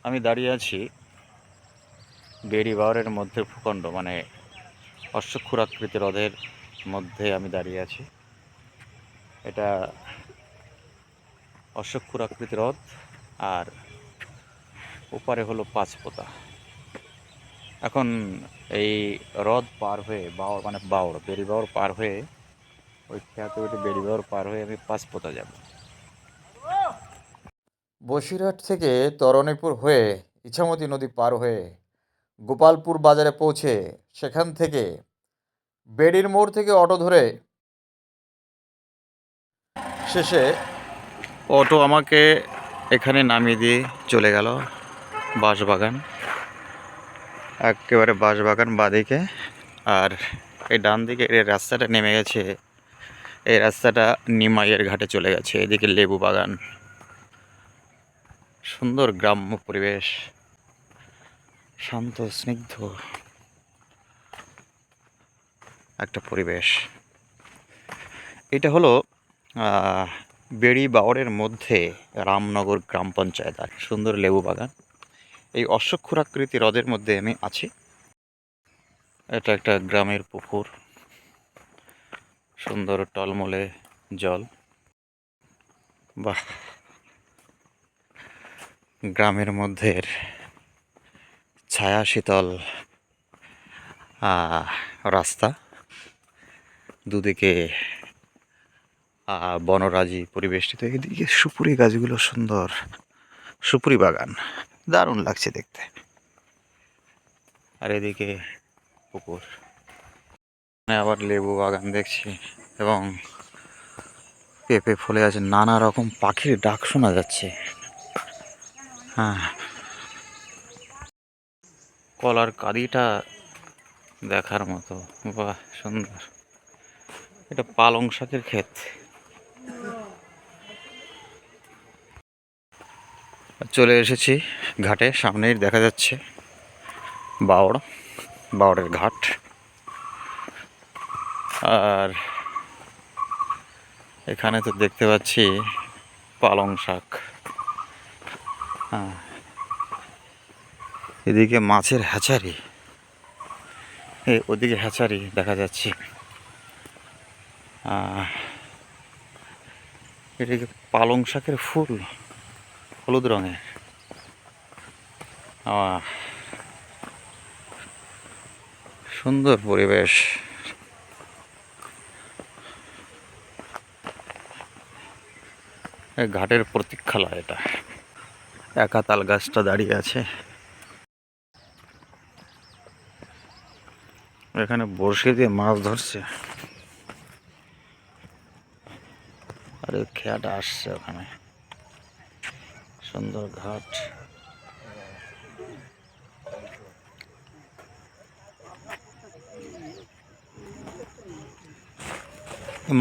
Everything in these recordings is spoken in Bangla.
আমি দাঁড়িয়ে আছি বেড়িবাওয়ারের মধ্যে ভূখণ্ড মানে অশ্বক্ষুরাকৃতি হ্রদের মধ্যে আমি দাঁড়িয়ে আছি। এটা অশ্বক্ষুরাকৃতি হ্রদ আর ওপারে হলো পাঁচপোতা। এখন এই হ্রদ পার হয়ে বাওড় বেড়িবাওয়ার পার হয়ে ওই খেয়াতে ওইটি বেড়িবাওয়ার পার হয়ে আমি পাঁচপোতা যাব। বসিরহাট থেকে তরণীপুর হয়ে ইছামতি নদী পার হয়ে গোপালপুর বাজারে পৌঁছে সেখান থেকে বেড়ির মোড় থেকে অটো ধরে শেষে অটো আমাকে এখানে নামিয়ে দিয়ে চলে গেল বাঁশবাগান, একেবারে বাঁশবাগান বাঁদিকে। আর এই ডান দিকে এই রাস্তাটা নেমে গেছে, এই রাস্তাটা নিমাইয়ের ঘাটে চলে গেছে। এদিকে লেবু বাগান, সুন্দর গ্রাম্য পরিবেশ, শান্ত স্নিগ্ধ একটা পরিবেশ। এটা হলো বেড়িবাওয়ারের মধ্যে রামনগর গ্রাম পঞ্চায়েত। আর সুন্দর লেবু বাগান, এই অশ্বক্ষুরাকৃতি হ্রদের মধ্যে আমি আছি। এটা একটা গ্রামের পুকুর, সুন্দর টলমলে জল। বাহ, গ্রামের মধ্যে ছায়া শীতল রাস্তা, দুদিকে বনরাজি পরিবেষ্টিত। এদিকে সুপুরি গাছগুলো সুন্দর, সুপুরি বাগান দারুণ লাগছে দেখতে। আর এদিকে পুকুর, আবার লেবু বাগান দেখছি এবং পেঁপে ফলে আছে। নানা রকম পাখির ডাক শোনা যাচ্ছে। হ্যাঁ, কলার কাঁদিটা দেখার মতো, বাহ সুন্দর। এটা পালং শাকের ক্ষেত। চলে এসেছি ঘাটে, সামনেই দেখা যাচ্ছে বাওড়ের ঘাট। আর এখানে তো দেখতে পাচ্ছি পালং শাক। হ্যাঁ, এদিকে মাছের হ্যাচারি, ওদিকে হ্যাচারি দেখা যাচ্ছে। এদিকে পালং শাকের ফুল হলুদ রঙের। সুন্দর পরিবেশ। ঘাটের প্রতীক্ষালয় এটা। একা তাল গাছটা দাঁড়িয়ে আছে। এখানে বড়শি দিয়ে মাছ ধরছে। আর এই খেয়াটা আসছে ওখানে, সুন্দর ঘাট।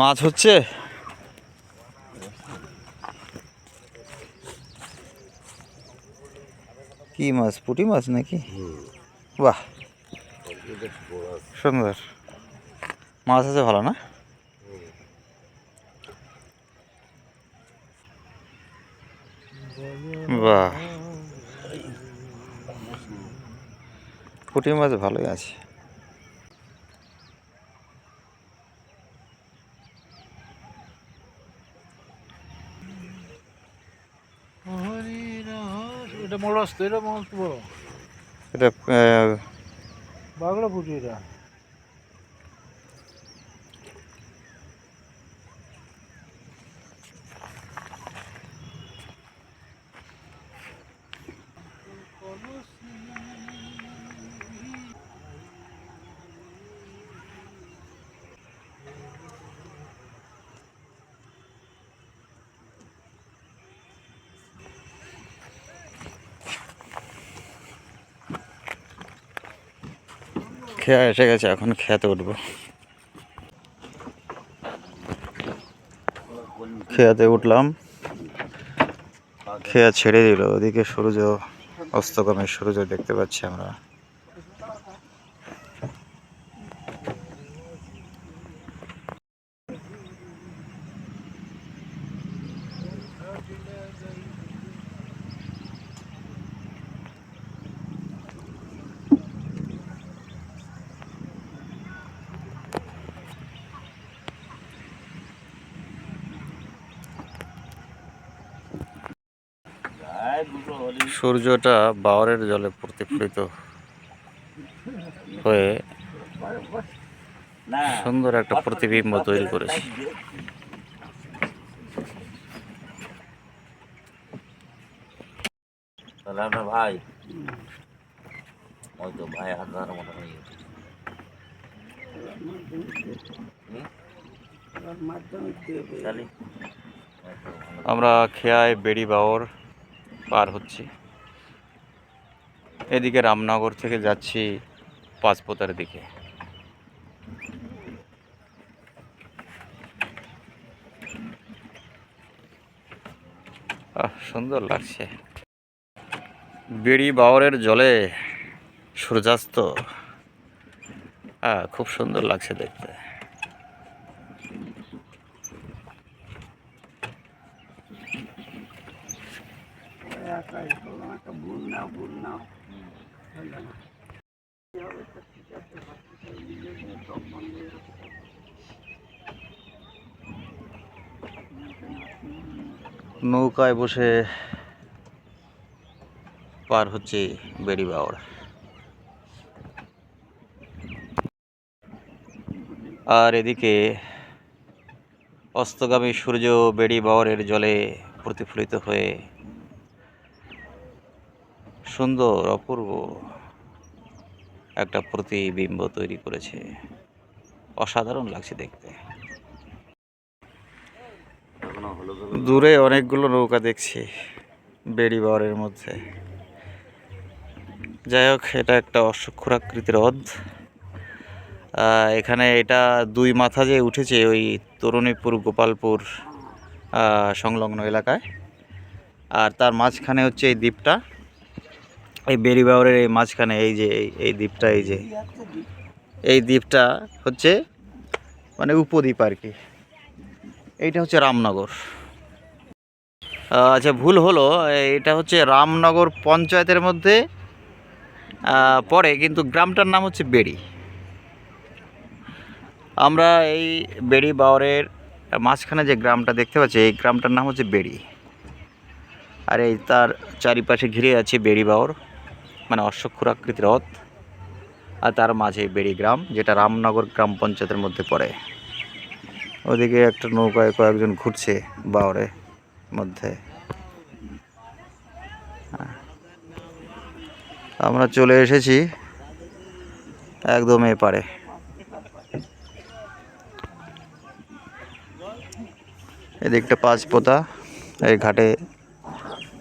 মাছ হচ্ছে, কি মাছ? পুঁটি মাছ নাকি? বাহ, সুন্দর মাছ আছে, ভালো না? বাহ, পুঁটি মাছ ভালোই আছে। এটা বাগড়া পুঁটি, এটা খেয়া এসে গেছে, এখন খেয়াতে উঠবো। খেয়াতে উঠলাম, খেয়া ছেড়ে দিল। ওদিকে সূর্য অস্তগমের সূর্য দেখতে পাচ্ছি আমরা। সূর্যটা বাওরের জলে প্রতিফলিত হয়ে সুন্দর একটা প্রতিবিম্ব তৈরি করেছে। তাহলে আমরা ভাই ওই তো ভাই হাত ধরার মতো হয়ে গেছে। শালি, আমরা খেয়ায় বেড়ি বাওর পার হচ্ছি। এদিকে রামনগর থেকে যাচ্ছি পাঁচপোতার দিকে। সুন্দর লাগছে। বেড়ি বাওরের জলে সূর্যাস্ত, খুব সুন্দর লাগছে দেখতে। নৌকায় বসে পার হচ্ছে বেড়ি বাওর। আর এদিকে অস্তগামী সূর্য বেড়ি বাওরের জলে প্রতিফলিত হয়ে সুন্দর অপূর্ব একটা প্রতিবিম্ব তৈরি করেছে। অসাধারণ লাগছে দেখতে। দূরে অনেকগুলো নৌকা দেখছি বেড়ি বাওরের মধ্যে। যাই হোক, এটা একটা অশ্বক্ষুরাকৃতির হ্রদ। এখানে এটা দুই মাথা যে উঠেছে ওই তরুণীপুর গোপালপুর সংলগ্ন এলাকায়। আর তার মাঝখানে হচ্ছে এই দ্বীপটা, এই বেড়ি বাওরের এই মাঝখানে এই যে এই দ্বীপটা, এই দ্বীপটা হচ্ছে মানে উপদ্বীপ আর কি। এইটা হচ্ছে রামনগর। আচ্ছা, ভুল হলো, এটা হচ্ছে রামনগর পঞ্চায়েতের মধ্যে পড়ে, কিন্তু গ্রামটার নাম হচ্ছে বেড়ি। আমরা এই বেড়ি বাওরের মাঝখানে যে গ্রামটা দেখতে পাচ্ছি, এই গ্রামটার নাম হচ্ছে বেড়ি। আর এই তার চারিপাশে ঘিরে আছে বেড়ি বাওর, মানে অশ্বক্ষুরাকৃতির হ্রদ। আর তার মাঝে বেড়ি গ্রাম, যেটা রামনগর গ্রাম পঞ্চায়েতের মধ্যে পড়ে। ওদিকে একটা নৌকায় কয়েকজন ঘুরছে বাওরের মধ্যে। আমরা চলে এসেছি একদম এপারে। এদিকটা পাঁচপোতা, এই ঘাটে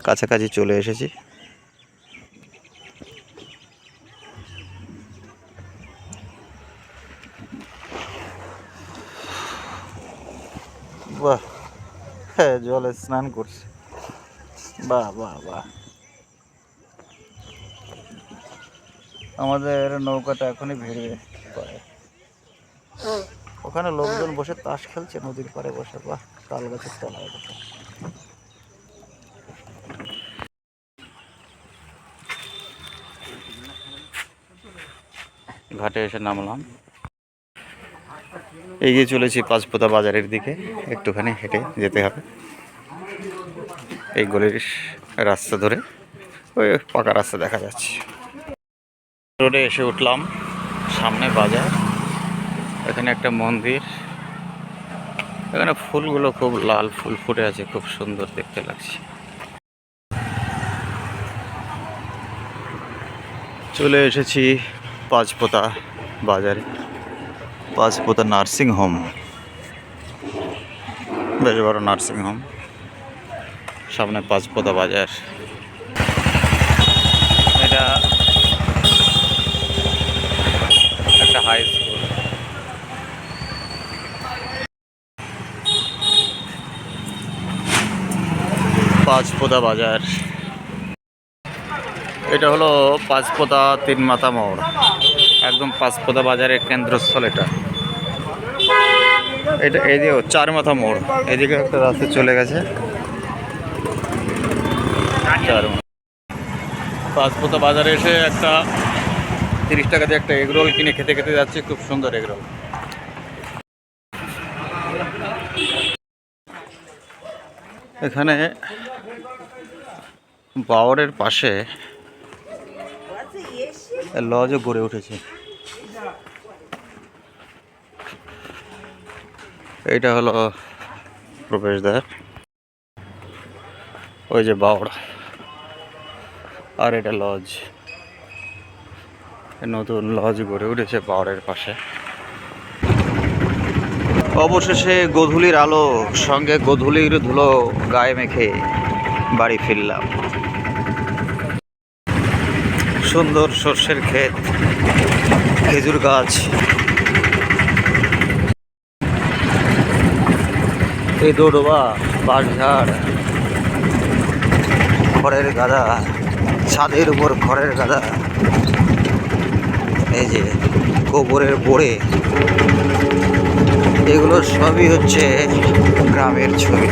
কাছাকাছি চলে এসেছি। বাহ, হ্যাঁ, জলে স্নান করছে। বাহ বাহ বাহ। আমাদের নৌকাটা এখনই ভিড়বে পারে। ওখানে লোকজন বসে তাস খেলছে নদীর পাড়ে বসে। বাহ, তাল গাছের তলায় বসে। ঘাটে এসে নামলাম। এগিয়ে চলেছি পাঁচপোতা বাজারের দিকে। একটুখানি হেঁটে যেতে হবে এই গলির রাস্তা ধরে। ওই পাকা রাস্তা দেখা যাচ্ছে। রোডে এসে উঠলাম, সামনে বাজার, এখানে একটা মন্দির। এখানে ফুলগুলো খুব লাল ফুল ফুটে আছে, খুব সুন্দর দেখতে লাগছে। চলে এসেছি পাঁচপোতা বাজারে। পাঁচপোতা নার্সিং হোম, বেশ বড় নার্সিং হোম। সামনে পাঁচপোতা বাজার। এটা একটা হাই স্কুল। পাঁচপোতা বাজার, এটা হলো পাঁচপোতা তিন মাথা মোড়, একদম পাঁচপোতা বাজারের কেন্দ্রস্থল এটা। এটা এদিকে চার মাথা মোড়, এদিকে একটা রাস্তা চলে গেছে। পাঁচপোতা বাজারে এসে একটা 30 টাকা দিয়ে একটা এগরোল কিনে খেতে খেতে যাচ্ছে। খুব সুন্দর এগরোল। এখানে বাওড়ের পাশে লজও গড়ে উঠেছে। এইটা হলো প্রবেশদ্বার, ওই যে বাওড়, আর এটা লজ। নতুন লজ গড়ে উঠেছে বাওড়ের পাশে। অবশেষে গোধূলির আলো সঙ্গে গোধূলির ধুলো গায়ে মেখে বাড়ি ফিরলাম। সুন্দর সর্ষের ক্ষেত, খেজুর গাছ, এই দোডোবা, বাঁশঝাড়, খড়ের গাদা, ছাদের উপর খড়ের গাদা, এই যে গোবরের বোড়ে, এগুলো সবই হচ্ছে গ্রামের ছবি।